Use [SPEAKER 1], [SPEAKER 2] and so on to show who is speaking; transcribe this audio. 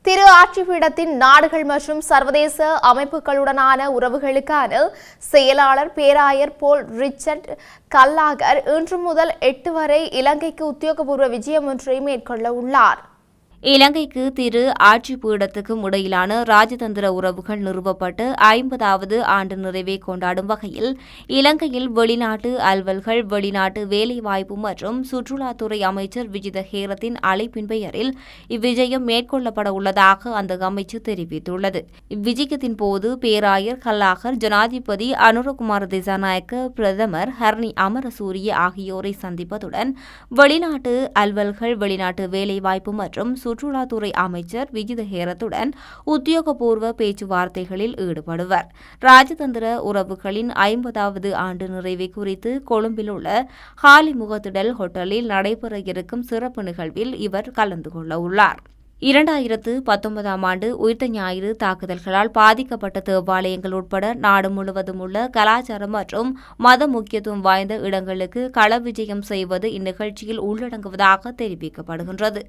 [SPEAKER 1] திரு ஆட்சிபீடத்தின் நாடுகள் மற்றும் சர்வதேச அமைப்புகளுடனான உறவுகளுக்கான செயலாளர் பேராயர் போல் ரிச்சர்ட் கல்லாகர் இன்று முதல் 8 வரை இலங்கைக்கு உத்தியோகபூர்வ விஜயம் ஒன்றை மேற்கொள்ள உள்ளார்.
[SPEAKER 2] இலங்கைக்கு திரு ஆட்சிபீடத்துக்கும் இடையிலான ராஜதந்திர உறவுகள் நிறுவப்பட்டு 50வது ஆண்டு நிறைவை கொண்டாடும் வகையில் இலங்கையில் வெளிநாட்டு அலுவல்கள், வெளிநாட்டு வேலைவாய்ப்பு மற்றும் சுற்றுலாத்துறை அமைச்சர் விஜித ஹேரத்தின் அழைப்பின் பெயரில் இவ்விஜயம் மேற்கொள்ளப்பட உள்ளதாக அந்த அமைச்சு தெரிவித்துள்ளது. இவ்விஜயத்தின் போது பேராயர் கல்லாகர் ஜனாதிபதி அனுரகுமார திசாநாயக்க, பிரதமர் ஹரணி அமரசூரிய ஆகியோரை சந்திப்பதுடன் வெளிநாட்டு அலுவல்கள், வெளிநாட்டு வேலைவாய்ப்பு மற்றும் சுற்றுலாத்துறை அமைச்சர் விஜித ஹேரத்துடன் உத்தியோகபூர்வ பேச்சுவார்த்தைகளில் ஈடுபடுவர். ராஜதந்திர உறவுகளின் 50வது ஆண்டு நிறைவை குறித்து கொழும்பில் உள்ள ஹாலிமுகத்திடல் ஹோட்டலில் நடைபெற இருக்கும் சிறப்பு நிகழ்வில் இவர் கலந்து கொள்ள உள்ளார். 2019ஆம் ஆண்டு உயிர்த்த ஞாயிறு தாக்குதல்களால் பாதிக்கப்பட்ட தேவாலயங்கள் உட்பட நாடு முழுவதும் உள்ள கலாச்சாரம் மற்றும் மத முக்கியத்துவம் வாய்ந்த இடங்களுக்கு கள விஜயம் செய்வது இந்நிகழ்ச்சியில் உள்ளடங்குவதாக தெரிவிக்கப்படுகின்றது.